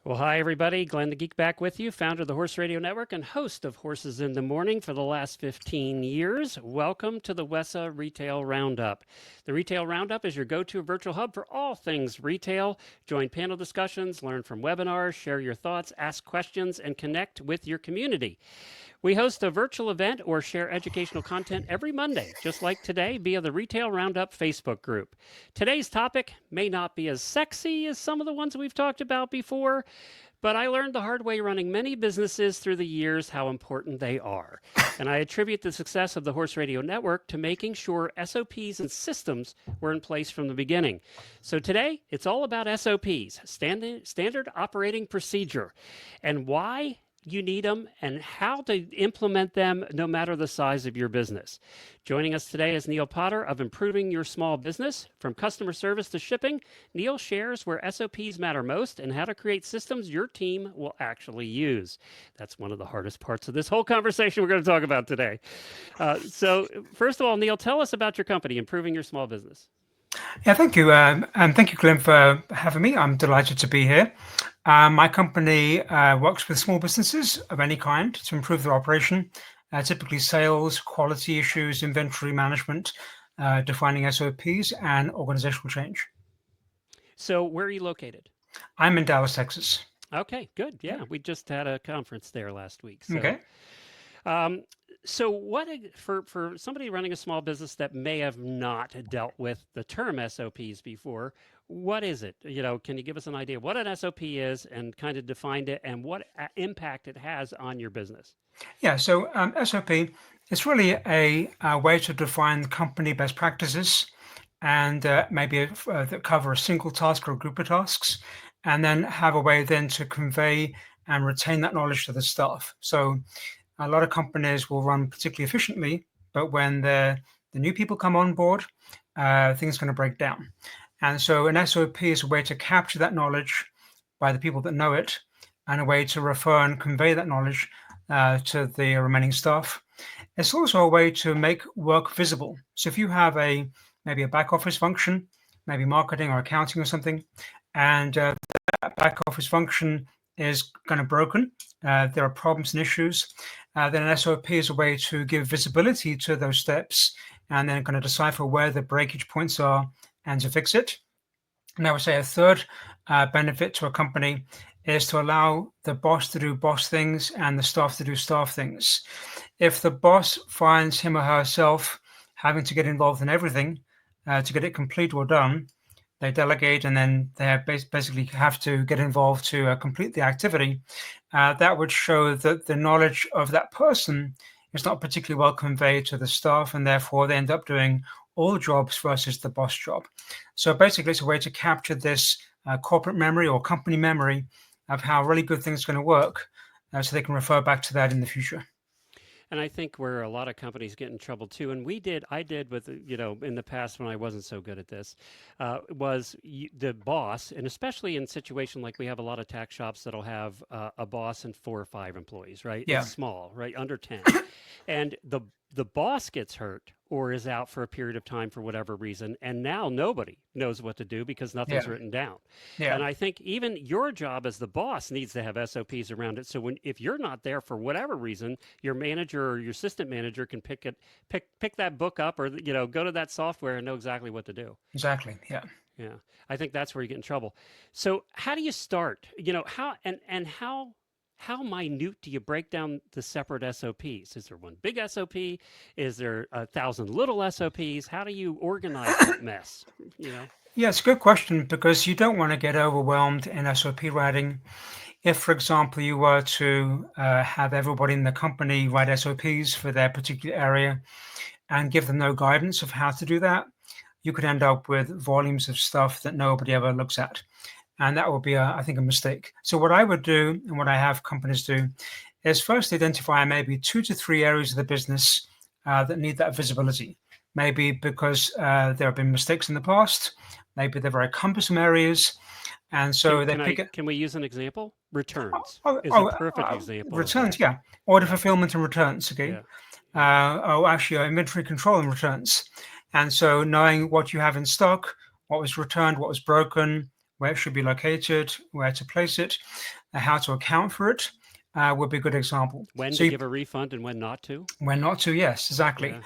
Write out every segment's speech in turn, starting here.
Well, hi, everybody. Glenn the Geek back with you, founder of the Horse Radio Network and host of Horses in the Morning for the last 15 years. Welcome to the WESA Retail Roundup. The Retail Roundup is your go-to virtual hub for all things retail. Join panel discussions, learn from webinars, share your thoughts, ask questions, and connect with your community. We host a virtual event or share educational content every Monday, just like today, via the Retail Roundup Facebook group. Today's topic may not be as sexy as some of the ones we've talked about before, but I learned the hard way running many businesses through the years how important they are. And I attribute the success of the Horse Radio Network to making sure SOPs and systems were in place from the beginning. So today, it's all about SOPs, standard operating procedure, and why you need them and how to implement them no matter the size of your business. Joining us today is Neil Potter of Improving Your Small Business. From customer service to shipping, Neil shares where SOPs matter most and how to create systems your team will actually use. That's one of the hardest parts of this whole conversation we're going to talk about today. So first of all, Neil, tell us about your company, Improving Your Small Business. Yeah, thank you. And thank you, Glenn, for having me. I'm delighted to be here. My company works with small businesses of any kind to improve their operation, typically sales, quality issues, inventory management, defining SOPs, and organizational change. So where are you located? I'm in Dallas, Texas. Okay, good. Yeah, we just had a conference there last week. So, Okay. So what for somebody running a small business that may have not dealt with the term SOPs before, what is it? Can you give us an idea what an SOP is and kind of define it and what impact it has on your business? Yeah, so SOP is really a way to define company best practices and maybe that cover a single task or a group of tasks, and then have a way then to convey and retain that knowledge to the staff. So a lot of companies will run particularly efficiently, but when the new people come on board, things are going to break down. And so an SOP is a way to capture that knowledge by the people that know it, and a way to refer and convey that knowledge to the remaining staff. It's also a way to make work visible. So if you have maybe a back office function, maybe marketing or accounting or something, and that back office function is kind of broken, there are problems and issues, then an SOP is a way to give visibility to those steps and then kind of decipher where the breakage points are and to fix it. And I would say a third benefit to a company is to allow the boss to do boss things and the staff to do staff things. If the boss finds him or herself having to get involved in everything to get it complete or done, they delegate and then they basically have to get involved to complete the activity. That would show that the knowledge of that person is not particularly well conveyed to the staff, and therefore they end up doing all jobs versus the boss job. So basically, it's a way to capture this corporate memory or company memory of how really good things are going to work, so they can refer back to that in the future. And I think where a lot of companies get in trouble too, and I did with, in the past when I wasn't so good at this, was the boss, and especially in situation like we have a lot of tax shops that'll have a boss and 4 or 5 employees, right? Yeah. It's small, right? Under 10. And the boss gets hurt or is out for a period of time for whatever reason, and now nobody knows what to do because nothing's written down. Yeah. And I think even your job as the boss needs to have SOPs around it. So if you're not there for whatever reason, your manager or your assistant manager can pick that book up or go to that software and know exactly what to do. Exactly. Yeah. Yeah. I think that's where you get in trouble. So how do you start? How minute do you break down the separate SOPs? Is there one big SOP? Is there 1,000 little SOPs? How do you organize that mess? Yeah, it's a good question because you don't want to get overwhelmed in SOP writing. If, for example, you were to have everybody in the company write SOPs for their particular area and give them no guidance of how to do that, you could end up with volumes of stuff that nobody ever looks at. And that would be, I think, a mistake. So what I would do, and what I have companies do, is first identify maybe 2 to 3 areas of the business that need that visibility. Maybe because there have been mistakes in the past. Maybe they're very cumbersome areas. And so Can we use an example? Returns is a perfect example. Returns, yeah. Order fulfillment and returns, okay? Yeah. Inventory control and returns. And so knowing what you have in stock, what was returned, what was broken, where it should be located, where to place it, how to account for it would be a good example. When So to give a refund and when not to? when not to, yes, exactly. Yeah.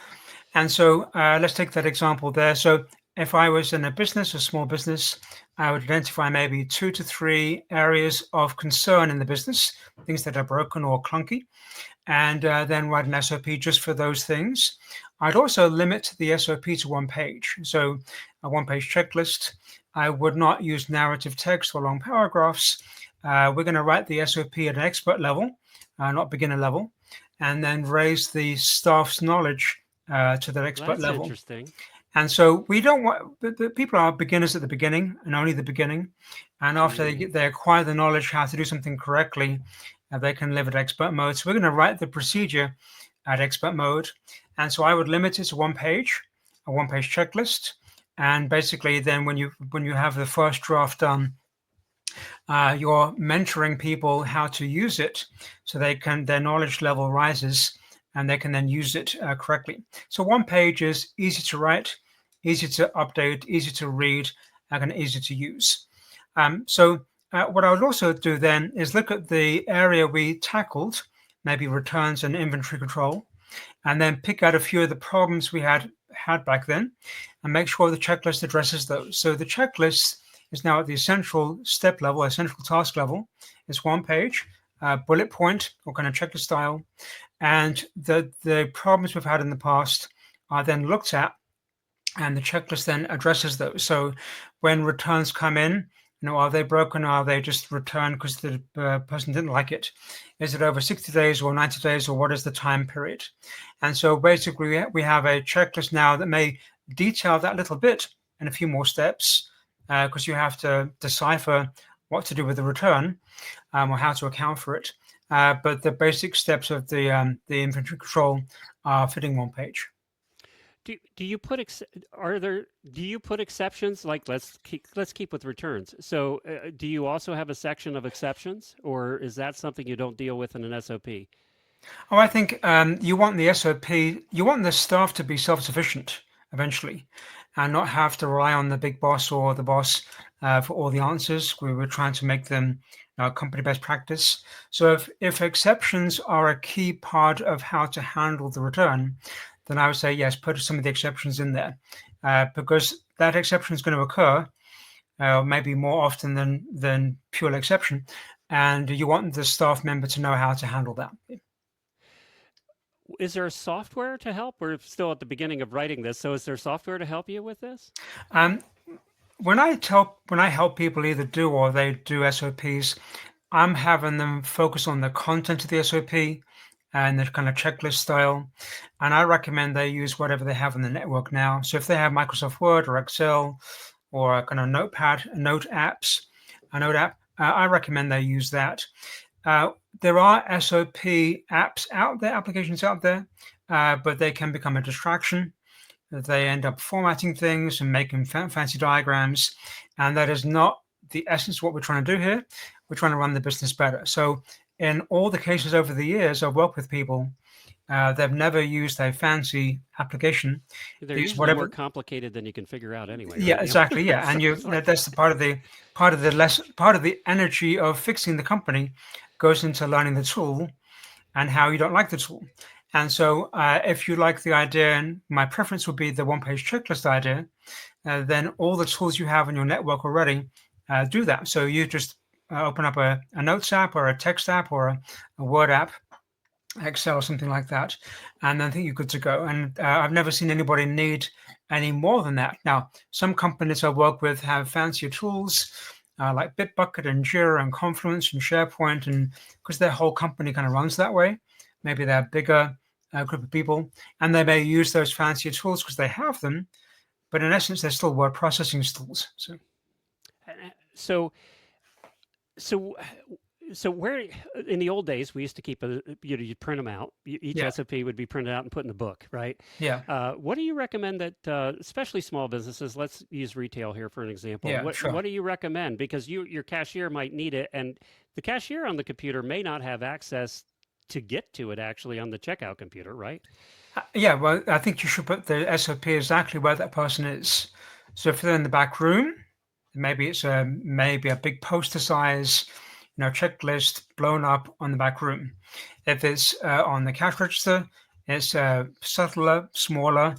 And so let's take that example there. So if I was in a business, a small business, I would identify maybe 2 to 3 areas of concern in the business, things that are broken or clunky, and then write an SOP just for those things. I'd also limit the SOP to one page. So a one-page checklist. I would not use narrative text or long paragraphs. We're going to write the SOP at an expert level, not beginner level, and then raise the staff's knowledge to that Well, expert that's level. interesting. And so we don't want the people are beginners at the beginning and only the beginning. And after they acquire the knowledge how to do something correctly, they can live at expert mode. So we're going to write the procedure at expert mode. And so I would limit it to one page, a one-page checklist. And basically then when you have the first draft done, you're mentoring people how to use it so their knowledge level rises and they can then use it correctly. So one page is easy to write, easy to update, easy to read, and easy to use. What I would also do then is look at the area we tackled, maybe returns and inventory control, and then pick out a few of the problems we had back then and make sure the checklist addresses those. So the checklist is now at the essential step level, essential task level. It's one page, bullet point or kind of checklist style. And the problems we've had in the past are then looked at and the checklist then addresses those. So when returns come in, are they broken? Or are they just returned because the person didn't like it? Is it over 60 days or 90 days, or what is the time period? And so basically, we have a checklist now that may detail that little bit in a few more steps because you have to decipher what to do with the return or how to account for it. But the basic steps of the inventory control are fitting one page. Do you put do you put exceptions, like let's keep with returns. So do you also have a section of exceptions, or is that something you don't deal with in an SOP? Oh, I think you want the SOP, you want the staff to be self-sufficient eventually and not have to rely on the big boss or the boss for all the answers. We were trying to make them company best practice. So if exceptions are a key part of how to handle the return, then I would say, yes, put some of the exceptions in there because that exception is going to occur maybe more often than pure exception. And you want the staff member to know how to handle that. Is there software to help? We're still at the beginning of writing this, so is there software to help you with this? Um, when I help people either do or they do SOPs, I'm having them focus on the content of the SOP and the kind of checklist style. And I recommend they use whatever they have on the network now. So if they have Microsoft Word or Excel or a kind of notepad, a note app, I recommend they use that. There are SOP apps out there, applications out there, but they can become a distraction. They end up formatting things and making fancy diagrams, and that is not the essence of what we're trying to do here. We're trying to run the business better. So in all the cases over the years, I've worked with people, they've never used a fancy application. They're They use usually more whatever. complicated than you can figure out anyway, Yeah, right? exactly. Yeah, and It's like, that's the part of the energy of fixing the company goes into learning the tool and how you don't like the tool. And so, if you like the idea, and my preference would be the one-page checklist idea, then all the tools you have in your network already do that. So you just open up a Notes app or a text app or a Word app, Excel or something like that, and I think you're good to go. And I've never seen anybody need any more than that. Now, some companies I work with have fancier tools like Bitbucket and Jira and Confluence and SharePoint, and because their whole company kind of runs that way, maybe they're a bigger group of people, and they may use those fancier tools because they have them. But in essence, they're still word processing tools. So so so so where in the old days we used to keep you print them out. Each yeah, SOP would be printed out and put in a book, right? yeah, What do you recommend that, especially small businesses? Let's use retail here for an example. yeah, sure. What do you recommend? Because your cashier might need it, and the cashier on the computer may not have access to get to it actually on the checkout computer, right? Yeah, well, I think you should put the SOP exactly where that person is. So if they're in the back room, Maybe it's maybe a big poster size, checklist blown up on the back room. If it's on the cash register, it's subtler, smaller,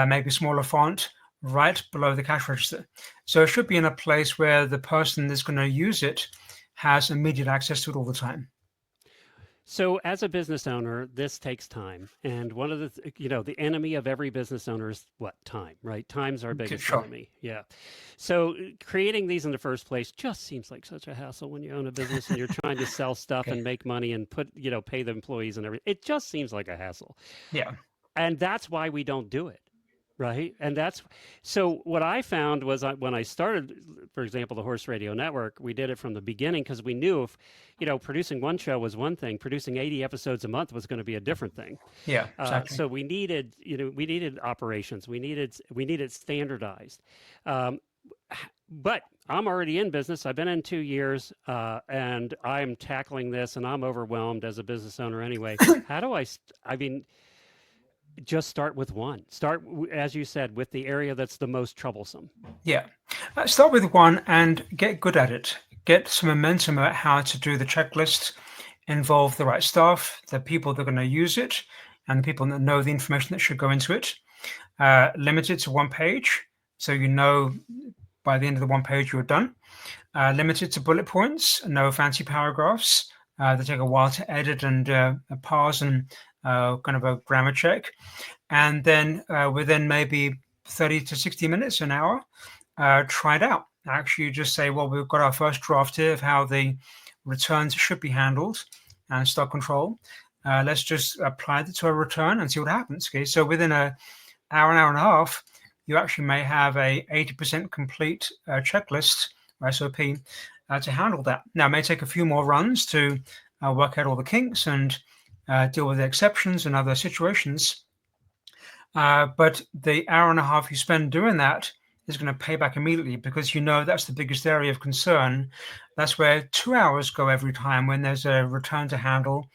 maybe smaller font right below the cash register. So it should be in a place where the person that's going to use it has immediate access to it all the time. So, as a business owner, this takes time. And one of the enemy of every business owner is what? Time, right? Time's our Okay, biggest sure. enemy. Yeah. So, creating these in the first place just seems like such a hassle when you own a business and you're trying to sell stuff Okay. and make money and pay the employees and everything. It just seems like a hassle. Yeah. And that's why we don't do it. Right. And that's so what I found was when I started, for example, the Horse Radio Network, we did it from the beginning because we knew if, producing one show was one thing, producing 80 episodes a month was going to be a different thing. Yeah. Exactly. So we needed operations, we needed standardized. Um, but I'm already in business. I've been in 2 years, and I'm tackling this, and I'm overwhelmed as a business owner anyway. How do I mean, just start with one. Start, as you said, with the area that's the most troublesome. Yeah. Start with one and get good at it. Get some momentum about how to do the checklist, involve the right staff, the people that are going to use it, and the people that know the information that should go into it. Limit it to one page so you know by the end of the one page you're done. Limit it to bullet points, no fancy paragraphs. They take a while to edit and parse and kind of a grammar check. And then within maybe 30 to 60 minutes, an hour, try it out. Actually, you just say, well, we've got our first draft here of how the returns should be handled and stock control. Let's just apply it to a return and see what happens. Okay, so within an hour and a half, you actually may have a 80% complete checklist or SOP to handle that. Now, it may take a few more runs to work out all the kinks and deal with the exceptions and other situations. But the hour and a half you spend doing that is going to pay back immediately because that's the biggest area of concern. That's where 2 hours go every time when there's a return to handle,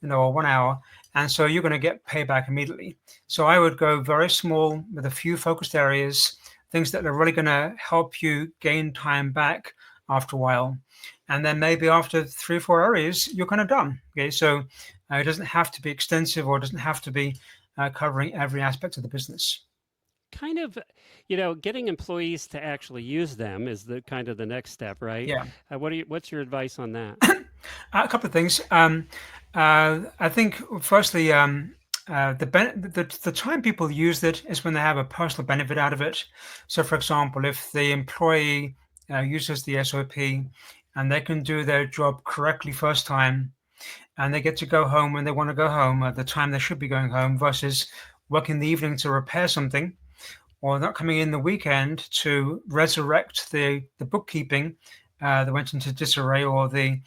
or 1 hour. And so you're going to get payback immediately. So I would go very small with a few focused areas, things that are really going to help you gain time back after a while. And then maybe after 3 or 4 areas, you're kind of done. Okay, so it doesn't have to be extensive or it doesn't have to be covering every aspect of the business. Kind of, getting employees to actually use them is the kind of the next step, right? Yeah. What's your advice on that? A couple of things. I think, firstly, the time people use it is when they have a personal benefit out of it. So, for example, if the employee uses the SOP and they can do their job correctly first time, and they get to go home when they want to go home at the time they should be going home, versus working the evening to repair something, or not coming in the weekend to resurrect the bookkeeping that went into disarray, or the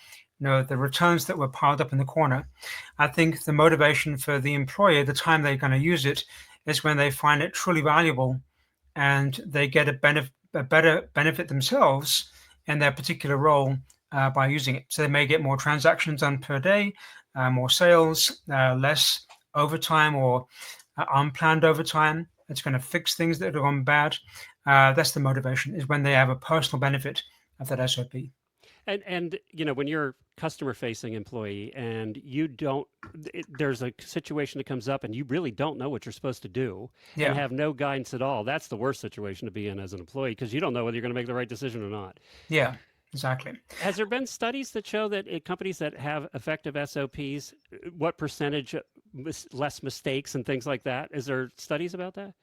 returns that were piled up in the corner. I think the motivation for the employer, the time they're going to use it, is when they find it truly valuable and they get a better benefit themselves in their particular role by using it. So they may get more transactions done per day, more sales, less overtime or unplanned overtime. It's going to fix things that have gone bad. That's the motivation, is when they have a personal benefit of that SOP. And when you're customer facing employee and there's a situation that comes up and you really don't know what you're supposed to do and Yeah, have no guidance at all, that's the worst situation to be in as an employee because you don't know whether you're going to make the right decision or not. yeah, exactly. Has there been studies that show that companies that have effective SOPs, what percentage less mistakes and things like that? Is there studies about that?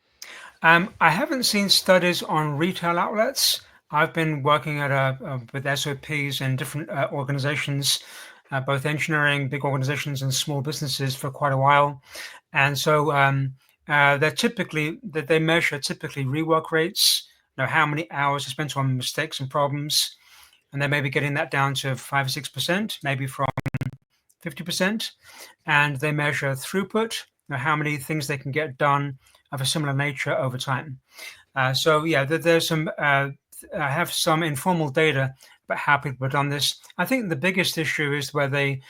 I haven't seen studies on retail outlets. I've been working with SOPs in different organizations, both engineering, big organizations, and small businesses for quite a while. And so they measure typically rework rates, how many hours are spent on mistakes and problems, and they may be getting that down to 5 or 6%, maybe from 50%. And they measure throughput, how many things they can get done of a similar nature over time. So yeah, there's some. I have some informal data about how people have done this. I think the biggest issue is where the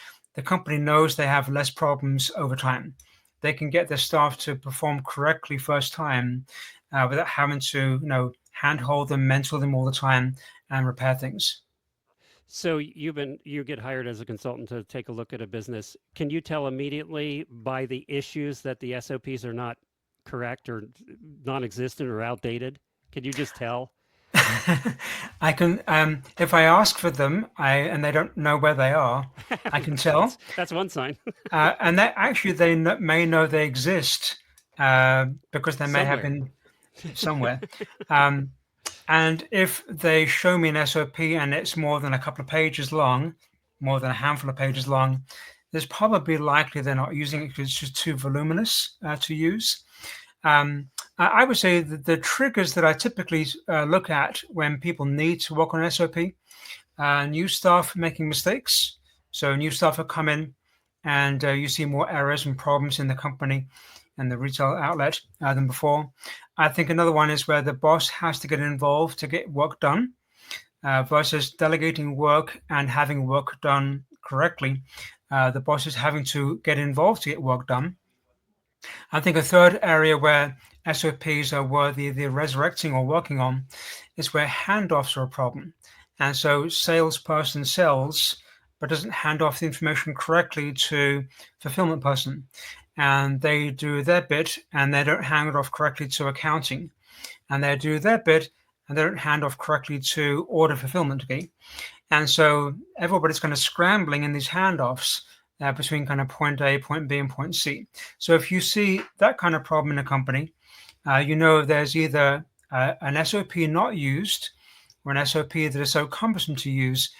company knows they have less problems over time. They can get their staff to perform correctly first time without having to handhold them, mentor them all the time, and repair things. So you get hired as a consultant to take a look at a business. Can you tell immediately by the issues that the SOPs are not correct or non-existent or outdated? Can you just tell? I can, if I ask for them, and they don't know where they are, I can tell. That's one sign. And that actually may know they exist because they may have Somewhere. been somewhere. Um, and if they show me an SOP and it's more than a couple of pages long, more than a handful of pages long, there's probably likely they're not using it because it's just too voluminous to use. I would say that the triggers that I typically look at when people need to work on an SOP, new staff making mistakes. So new staff have come in and you see more errors and problems in the company and the retail outlet than before. I think another one is where the boss has to get involved to get work done versus delegating work and having work done correctly. The boss is having to get involved to get work done. I think a third area where SOPs are worthy of resurrecting or working on is where handoffs are a problem. And so salesperson sells but doesn't hand off the information correctly to fulfillment person. And they do their bit and they don't hand it off correctly to accounting. And they do their bit and they don't hand off correctly to order fulfillment. Okay. And so everybody's kind of scrambling in these handoffs between kind of point A, point B, and point C. So if you see that kind of problem in a company, you know there's either an SOP not used or an SOP that is so cumbersome to use,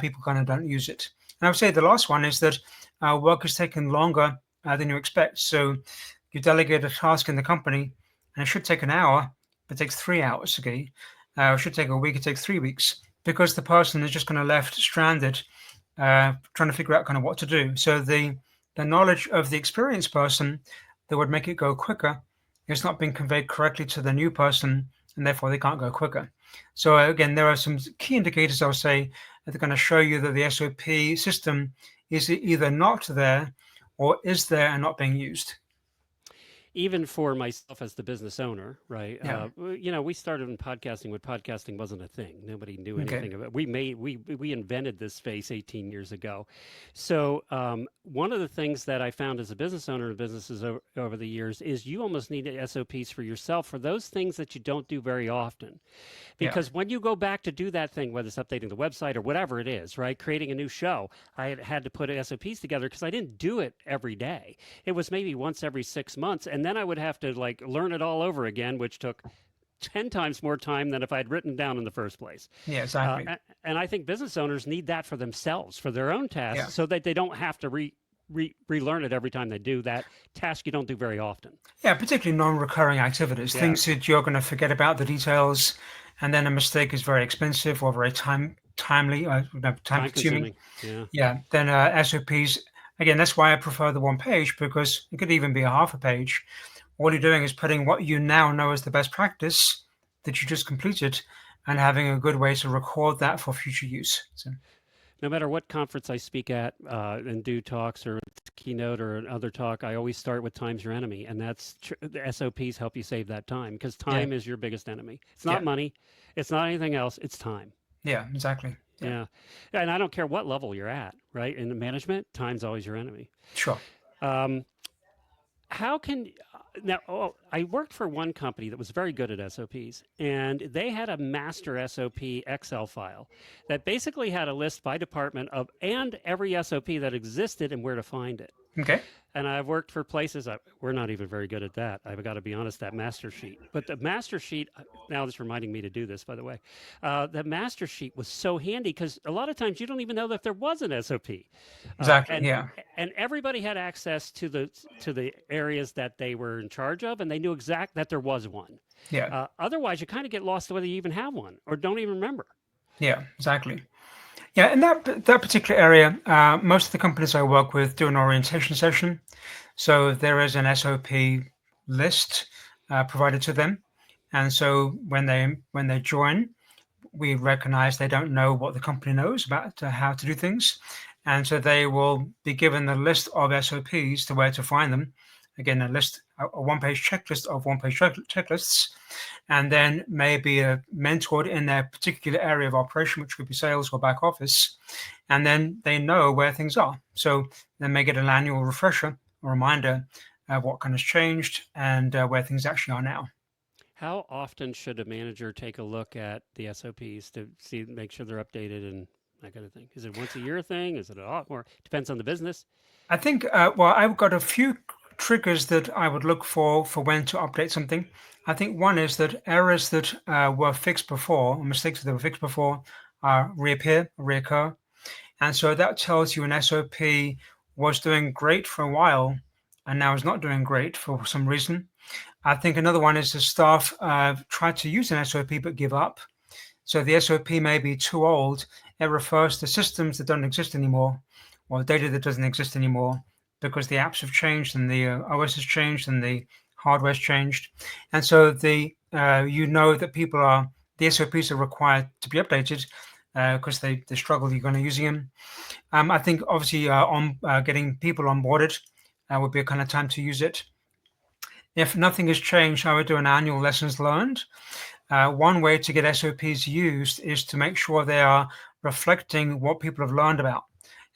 people kind of don't use it. And I would say the last one is that work is taking longer than you expect. So you delegate a task in the company, and it should take an hour, but it takes 3 hours. Okay, it should take a week, it takes 3 weeks, because the person is just kind of left stranded, trying to figure out kind of what to do. So the knowledge of the experienced person that would make it go quicker is not being conveyed correctly to the new person, and therefore they can't go quicker. So again, there are some key indicators I'll say that are going to show you that the SOP system is either not there or is there and not being used. Even for myself as the business owner, right? Yeah. We started in podcasting when podcasting wasn't a thing. Nobody knew Okay. anything of it. We invented this space 18 years ago. So one of the things that I found as a business owner of businesses over the years is you almost need SOPs for yourself for those things that you don't do very often. Yeah. Because when you go back to do that thing, whether it's updating the website or whatever it is, right, creating a new show, I had to put SOPs together because I didn't do it every day. It was maybe once every 6 months, and then I would have to like learn it all over again, which took 10 times more time than if I'd written down in the first place. Yeah, exactly. And I think business owners need that for themselves, for their own tasks, Yeah. so that they don't have to relearn it every time they do that task you don't do very often. Yeah, particularly non-recurring activities, Yeah. things that you're going to forget about the details, and then a mistake is very expensive or very timely, time consuming. Yeah. Yeah, then SOPs, again, that's why I prefer the one page, because it could even be a half a page. All you're doing is putting what you now know as the best practice that you just completed and having a good way to record that for future use. So, No matter what conference I speak at and do talks or keynote or another talk, I always start with time's your enemy, and that's the SOPs help you save that time because time is your biggest enemy. It's not yeah, money, it's not anything else. It's time. yeah, exactly. Yeah, and I don't care what level you're at, right? In the management, time's always your enemy. Sure. Um, how can now I worked for one company that was very good at SOPs, and they had a master SOP Excel file that basically had a list by department of and every SOP that existed and where to find it. Okay. And I've worked for places, we're not even very good at that. I've got to be honest, that master sheet. But the master sheet, now it's reminding me to do this, by the way. The master sheet was so handy because a lot of times you don't even know that there was an SOP. Exactly. And Yeah. and everybody had access to the areas that they were in charge of, and they knew exact that there was one. Yeah. Otherwise, you kind of get lost whether you even have one or don't even remember. Yeah. Exactly. Yeah, in that particular area, most of the companies I work with do an orientation session. So there is an SOP list provided to them, and so when they join, we recognize they don't know what the company knows about how to do things, and so they will be given a list of SOPs to where to find them. Again, a list a one-page checklist of one-page checklists, and then maybe mentored in their particular area of operation, which could be sales or back office, and then they know where things are. So they may get an annual refresher or reminder of what kind of changed and where things actually are now. How often should a manager take a look at the SOPs to see, make sure they're updated and that kind of thing? Is it once a year thing? Is it a lot more? Depends on the business. I think, well, I've got a few triggers that I would look for when to update something. I think one is that errors that were fixed before, or mistakes that were fixed before, reoccur. And so that tells you an SOP was doing great for a while and now is not doing great for some reason. I think another one is the staff tried to use an SOP but give up. So the SOP may be too old. It refers to systems that don't exist anymore or data that doesn't exist anymore because the apps have changed and the OS has changed and the hardware has changed. And so that the SOPs are required to be updated because they struggle. You're going to using them. I think obviously getting people onboarded would be a kind of time to use it. If nothing has changed, I would do an annual lessons learned. One way to get SOPs used is to make sure they are reflecting what people have learned about.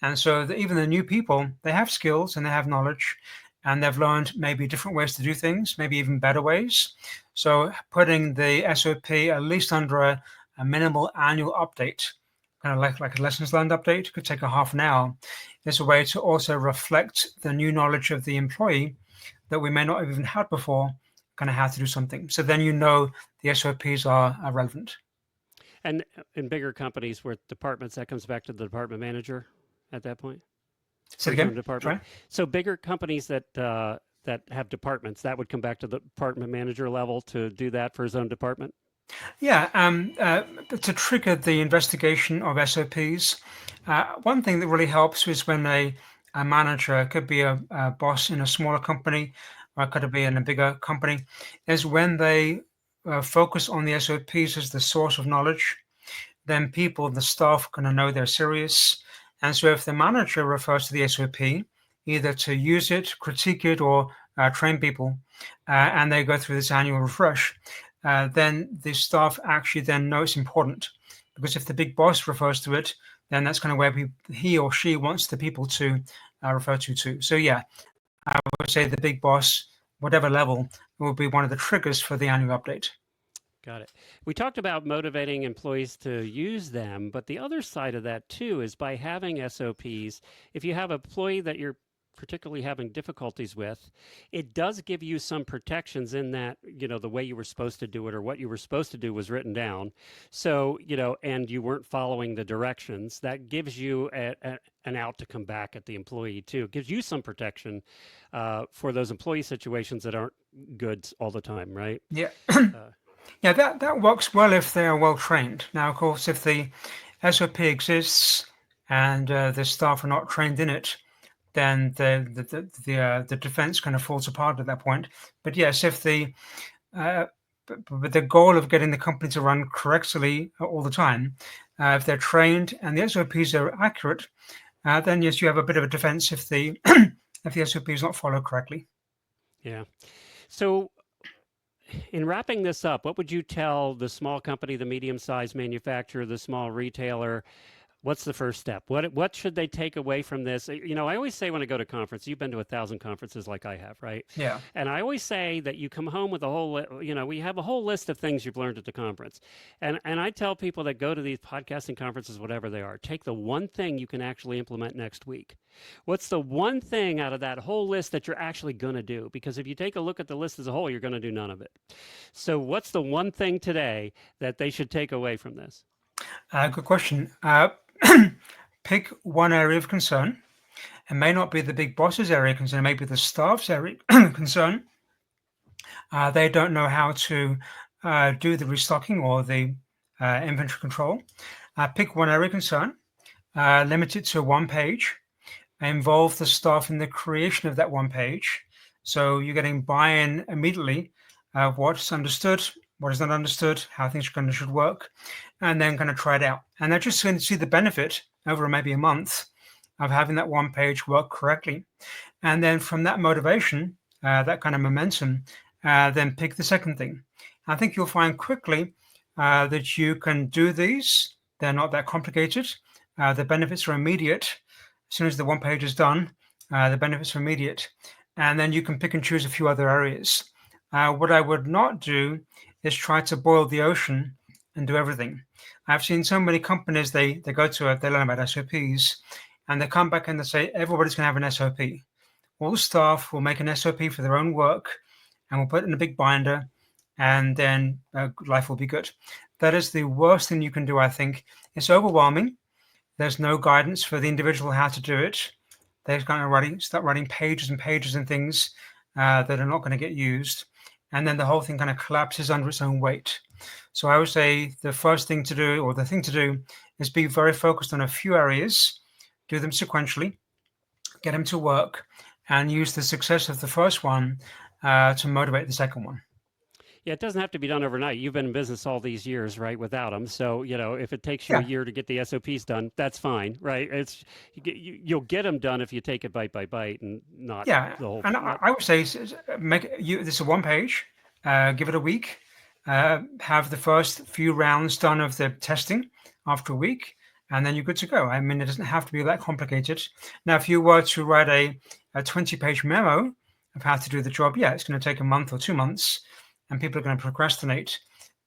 And so even the new people, they have skills and they have knowledge and they've learned maybe different ways to do things, maybe even better ways. So putting the SOP at least under a minimal annual update, kind of like a lessons learned update, could take a half an hour, is a way to also reflect the new knowledge of the employee that we may not have even had before, kind of how to do something. So then the SOPs are relevant. And in bigger companies where departments, that comes back to the department manager at that point Say for it his own again. department. Sorry. So bigger companies that have departments, that would come back to the department manager level to do that for his own department. Yeah, to trigger the investigation of SOPs, one thing that really helps is when a manager, it could be a boss in a smaller company, or it could be in a bigger company, is when they focus on the SOPs as the source of knowledge, then the staff, going to know they're serious. And so if the manager refers to the SOP, either to use it, critique it, or train people, and they go through this annual refresh, then the staff actually then know it's important. Because if the big boss refers to it, then that's kind of where he or she wants the people to refer to too. So yeah, I would say the big boss, whatever level, will be one of the triggers for the annual update. Got it. We talked about motivating employees to use them, but the other side of that too is by having SOPs, if you have an employee that you're particularly having difficulties with, it does give you some protections in that, the way you were supposed to do it or what you were supposed to do was written down. So, and you weren't following the directions. That gives you an out to come back at the employee too. It gives you some protection for those employee situations that aren't good all the time, right? Yeah. Uh, Yeah, that works well if they are well trained. Now, of course, if the SOP exists and the staff are not trained in it, then the defense kind of falls apart at that point. But yes, if but the goal of getting the company to run correctly all the time, if they're trained and the SOPs are accurate, then yes, you have a bit of a defense if the if the SOP is not followed correctly. yeah. So in wrapping this up, what would you tell the small company, the medium-sized manufacturer, the small retailer? What's the first step? What should they take away from this? I always say when I go to conference, you've been to 1,000 conferences like I have, right? Yeah. And I always say that you come home with a whole, we have a whole list of things you've learned at the conference. And I tell people that go to these podcasting conferences, whatever they are, take the one thing you can actually implement next week. What's the one thing out of that whole list that you're actually going to do? Because if you take a look at the list as a whole, you're going to do none of it. So what's the one thing today that they should take away from this? Good question. Pick one area of concern. It may not be the big boss's area of concern, it may be the staff's area of concern. They don't know how to do the restocking or the inventory control. Pick one area of concern, limit it to one page, involve the staff in the creation of that one page. So you're getting buy-in immediately of what's understood, what is not understood, how things should work, and then going to try it out. And they're just going to see the benefit over maybe a month of having that one page work correctly. And then from that motivation, that kind of momentum, then pick the second thing. I think you'll find quickly that you can do these. They're not that complicated. The benefits are immediate. As soon as the one page is done, the benefits are immediate. And then you can pick and choose a few other areas. What I would not do is try to boil the ocean and do everything. I've seen so many companies, they go to it, they learn about SOPs, and they come back and they say, everybody's going to have an SOP. All the staff will make an SOP for their own work, and we'll put it in a big binder, and then life will be good. That is the worst thing you can do, I think. It's overwhelming. There's no guidance for the individual how to do it. They're going to start writing pages and pages and things that are not going to get used. And then the whole thing kind of collapses under its own weight. So I would say the first thing to do, or the thing to do, is be very focused on a few areas, do them sequentially, get them to work, and use the success of the first one to motivate the second one. Yeah, it doesn't have to be done overnight. You've been in business all these years, right, without them. So, if it takes you a Yeah, year to get the SOPs done, that's fine, right? You'll get them done if you take it bite by bite and not yeah. the whole And not I would say this is a one page, give it a week, have the first few rounds done of the testing after a week, and then you're good to go. I mean, it doesn't have to be that complicated. Now, if you were to write a 20-page memo of how to do the job, yeah, it's going to take a month or 2 months, and people are going to procrastinate.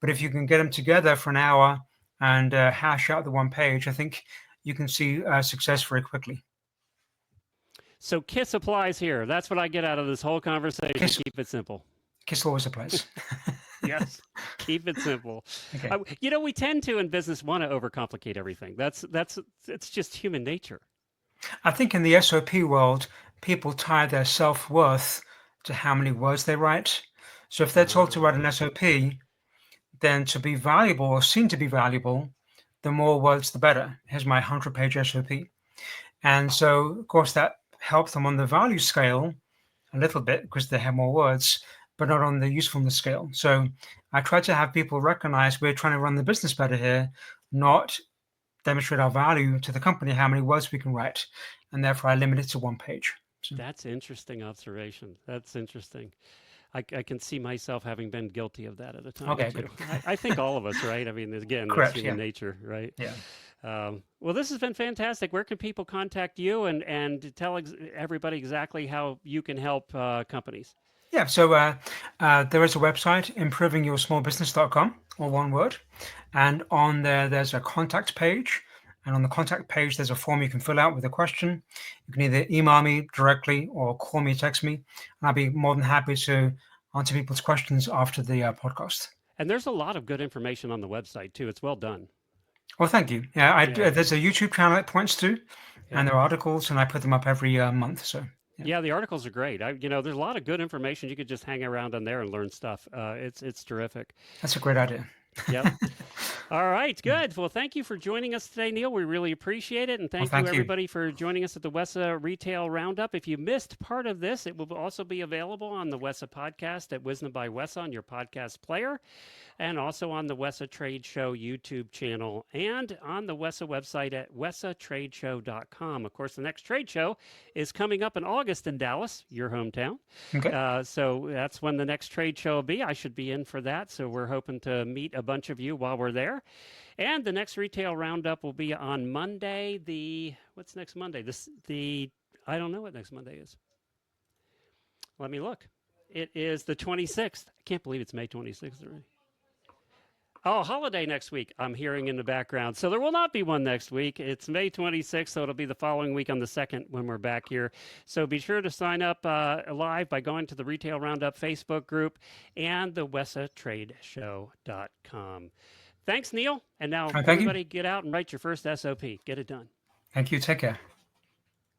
But if you can get them together for an hour and hash out the one page, I think you can see success very quickly. So KISS applies here. That's what I get out of this whole conversation. Kiss, Keep it simple. kiss always applies. Yes, keep it simple. Okay. We tend to in business want to overcomplicate everything. It's just human nature. I think in the SOP world, people tie their self-worth to how many words they write. So if they're told to write an SOP, then to be valuable or seen to be valuable, the more words, the better. Here's my 100-page SOP. And so, of course, that helps them on the value scale a little bit because they have more words, but not on the usefulness scale. So I try to have people recognize we're trying to run the business better here, not demonstrate our value to the company, how many words we can write. And therefore, I limit it to one page. So, That's interesting observation. That's interesting. I can see myself having been guilty of that at a time or okay, two. good. I think all of us, right? I mean, again, that's Correct. human Yeah. nature, right? Yeah. Well, this has been fantastic. Where can people contact you and tell everybody exactly how you can help companies? Yeah, so there is a website, improvingyoursmallbusiness.com, all one word. And on there, there's a contact page. And on the contact page, there's a form you can fill out with a question. You can either email me directly or call me, text me. And I'll be more than happy to answer people's questions after the podcast. And there's a lot of good information on the website, too. It's well done. Well, thank you. Yeah, Yeah. there's a YouTube channel it points to, Yeah. and there are articles, and I put them up every month. So, yeah, Yeah, the articles are great. There's a lot of good information. You could just hang around on there and learn stuff. It's terrific. that's a great idea. Yep. All right, good. Well, thank you for joining us today, Neil. We really appreciate it. And Well, thank you, thank you. everybody, for joining us at the WESA Retail Roundup. If you missed part of this, it will also be available on the WESA podcast at Wisdom by WESA on your podcast player, and also on the WESA Trade Show YouTube channel, and on the WESA website at wesatradeshow.com. Of course, the next trade show is coming up in August in Dallas, your hometown. Okay. So that's when the next trade show will be. I should be in for that. So we're hoping to meet a bunch of you while we're there. And the next retail roundup will be on Monday. What's next Monday? I don't know what next Monday is. Let me look. It is the 26th. I can't believe it's May 26th already. Oh, holiday next week, I'm hearing in the background. So there will not be one next week. It's May 26th, so it'll be the following week on the 2nd when we're back here. So be sure to sign up live by going to the Retail Roundup Facebook group and the wesatradeshow.com. Thanks, Neil. And now Thank you. everybody get out and write your first SOP. Get it done. Thank you. Take care.